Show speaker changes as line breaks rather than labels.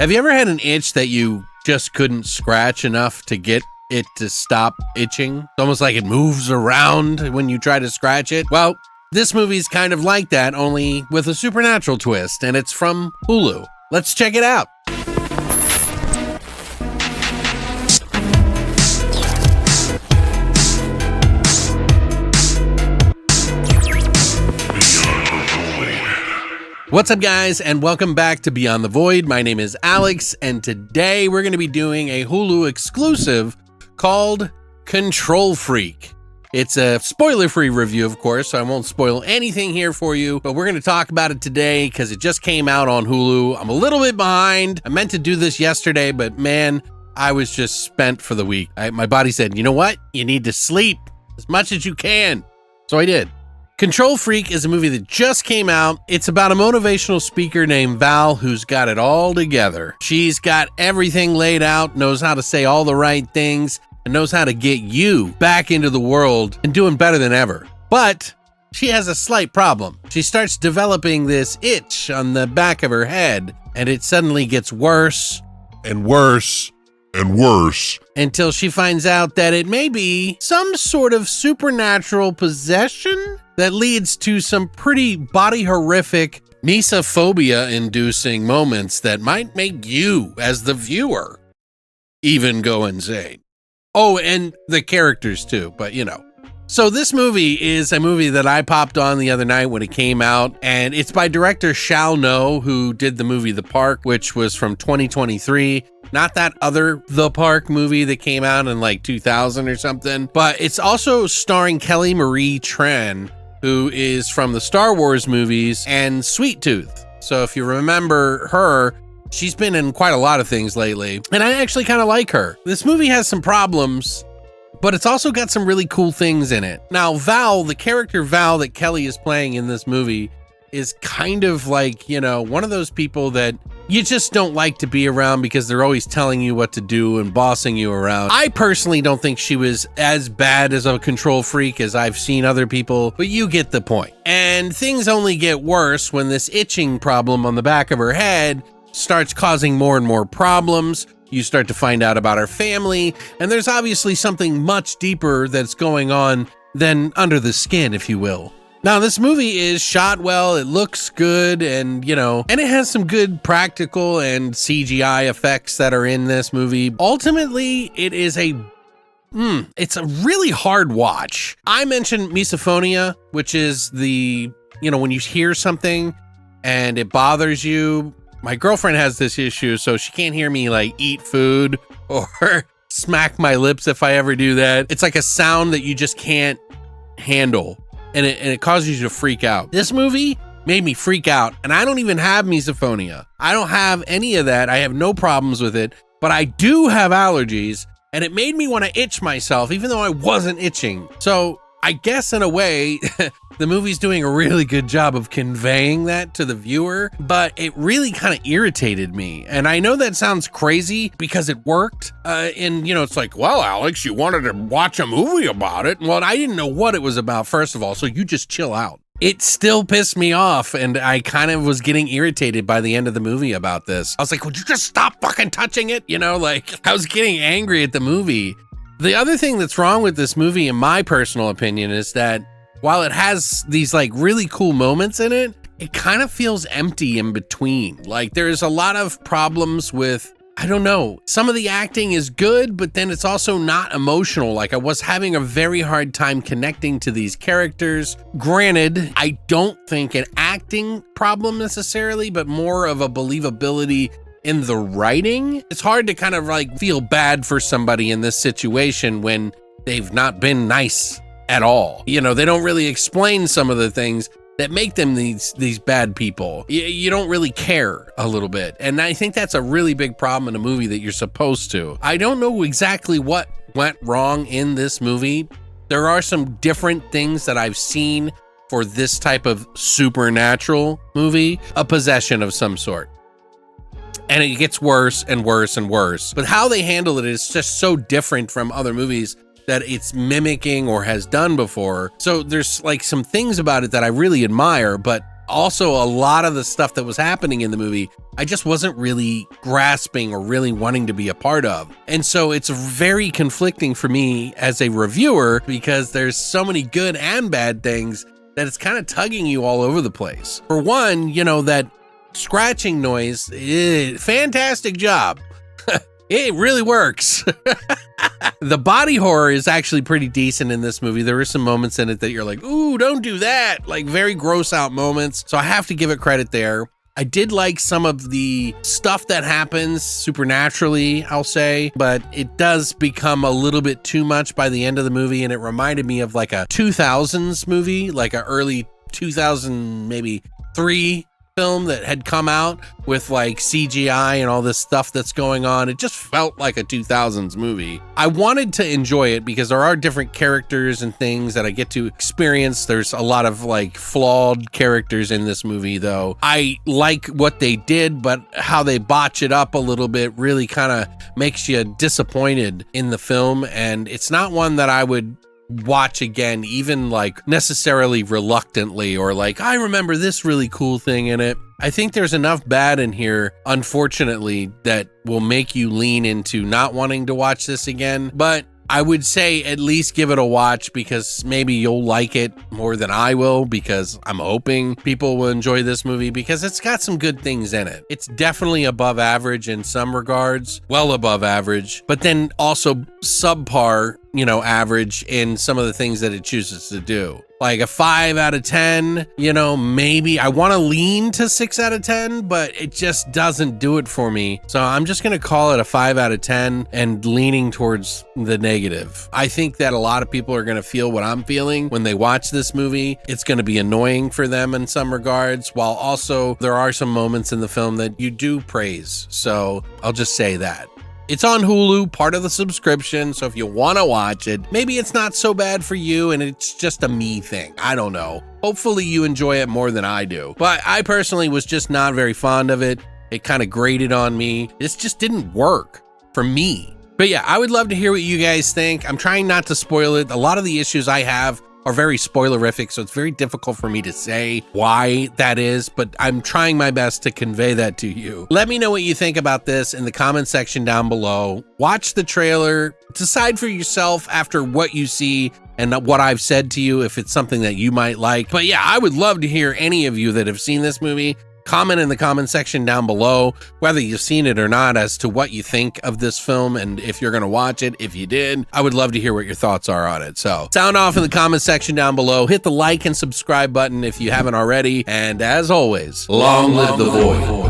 Have you ever had an itch that you just couldn't scratch enough to get it to stop itching? It's almost like it moves around when you try to scratch it. Well, this movie's kind of like that, only with a supernatural twist, and it's from Hulu. Let's check it out. What's up, guys, and welcome back to Beyond the Void. My name is Alex, and today we're going to be doing a Hulu exclusive called Control Freak. It's a spoiler-free review, of course, so I won't spoil anything here for you, but we're going to talk about it today because it just came out on Hulu. I'm a little bit behind. I meant to do this yesterday, but man, I was just spent for the week. My body said, you know what? You need to sleep as much as you can. So I did. Control Freak is a movie that just came out. It's about a motivational speaker named Val who's got it all together. She's got everything laid out, knows how to say all the right things, and knows how to get you back into the world and doing better than ever. But she has a slight problem. She starts developing this itch on the back of her head, and it suddenly gets worse
and worse and worse
until she finds out that it may be some sort of supernatural possession that leads to some pretty body horrific, mesophobia-inducing moments that might make you, as the viewer, even go insane. Oh, and the characters too, but you know. So this movie is a movie that I popped on the other night when it came out, and it's by director Shao No, who did the movie The Park, which was from 2023. Not that other The Park movie that came out in like 2000 or something, but it's also starring Kelly Marie Tran, who is from the Star Wars movies and Sweet Tooth. So if you remember her, she's been in quite a lot of things lately, and I actually kind of like her. This movie has some problems, but it's also got some really cool things in it. Now, Val, the character Val that Kelly is playing in this movie, is kind of like, you know, one of those people that you just don't like to be around because they're always telling you what to do and bossing you around. I personally don't think she was as bad as a control freak as I've seen other people, but you get the point. And things only get worse when this itching problem on the back of her head starts causing more and more problems. You start to find out about her family, and there's obviously something much deeper that's going on than under the skin, if you will. Now, this movie is shot well, it looks good, and you know, and it has some good practical and CGI effects that are in this movie. Ultimately, it is it's a really hard watch. I mentioned misophonia, which is the, you know, when you hear something and it bothers you. My girlfriend has this issue, so she can't hear me like eat food or smack my lips if I ever do that. It's like a sound that you just can't handle. And it causes you to freak out. This movie made me freak out, and I don't even have misophonia. I don't have any of that. I have no problems with it, but I do have allergies, and it made me want to itch myself, even though I wasn't itching. So I guess in a way, the movie's doing a really good job of conveying that to the viewer, but it really kind of irritated me. And I know that sounds crazy because it worked. And you know, it's like, well, Alex, you wanted to watch a movie about it. Well, I didn't know what it was about, first of all, so you just chill out. It still pissed me off, and I kind of was getting irritated by the end of the movie about this. I was like, would you just stop fucking touching it? You know, like, I was getting angry at the movie. The other thing that's wrong with this movie, in my personal opinion, is that while it has these like really cool moments in it, it kind of feels empty in between. Like there's a lot of problems with, I don't know, some of the acting is good, but then it's also not emotional. Like I was having a very hard time connecting to these characters. Granted, I don't think an acting problem necessarily, but more of a believability in the writing. It's hard to kind of like feel bad for somebody in this situation when they've not been nice at all. You know, they don't really explain some of the things that make them these bad people. You don't really care a little bit. And I think that's a really big problem in a movie that you're supposed to. I don't know exactly what went wrong in this movie. There are some different things that I've seen for this type of supernatural movie, a possession of some sort. And it gets worse and worse and worse. But how they handle it is just so different from other movies that it's mimicking or has done before. So there's like some things about it that I really admire, but also a lot of the stuff that was happening in the movie, I just wasn't really grasping or really wanting to be a part of. And so it's very conflicting for me as a reviewer because there's so many good and bad things that it's kind of tugging you all over the place. For one, you know, that scratching noise, fantastic job. It really works. The body horror is actually pretty decent in this movie. There are some moments in it that you're like, ooh, don't do that. Like very gross out moments. So I have to give it credit there. I did like some of the stuff that happens supernaturally, I'll say, but it does become a little bit too much by the end of the movie. And it reminded me of like a 2000s movie, like an early 2000, maybe 3 film that had come out with like CGI and all this stuff that's going on. It just felt like a 2000s movie. I wanted to enjoy it because there are different characters and things that I get to experience. There's a lot of like flawed characters in this movie though. I like what they did, but how they botch it up a little bit really kind of makes you disappointed in the film. And it's not one that I would watch again, even like necessarily reluctantly, or like, I remember this really cool thing in it. I think there's enough bad in here, unfortunately, that will make you lean into not wanting to watch this again. But I would say at least give it a watch because maybe you'll like it more than I will, because I'm hoping people will enjoy this movie because it's got some good things in it. It's definitely above average in some regards, well above average, but then also subpar, you know, average in some of the things that it chooses to do. Like a 5 out of 10, you know, maybe I want to lean to 6 out of 10, but it just doesn't do it for me. So I'm just going to call it a 5 out of 10 and leaning towards the negative. I think that a lot of people are going to feel what I'm feeling when they watch this movie. It's going to be annoying for them in some regards, while also there are some moments in the film that you do praise. So I'll just say that. It's on Hulu, part of the subscription, so if you want to watch it, maybe it's not so bad for you and it's just a me thing. I don't know. Hopefully you enjoy it more than I do. But I personally was just not very fond of it. It kind of grated on me. This just didn't work for me. But yeah, I would love to hear what you guys think. I'm trying not to spoil it. A lot of the issues I have are very spoilerific, so it's very difficult for me to say why that is, but I'm trying my best to convey that to you. Let me know what you think about this in the comment section down below. Watch the trailer, decide for yourself after what you see and what I've said to you if it's something that you might like. But yeah, I would love to hear any of you that have seen this movie. Comment in the comment section down below whether you've seen it or not as to what you think of this film and if you're going to watch it. If you did, I would love to hear what your thoughts are on it. So sound off in the comment section down below. Hit the like and subscribe button if you haven't already. And as always, long live the void.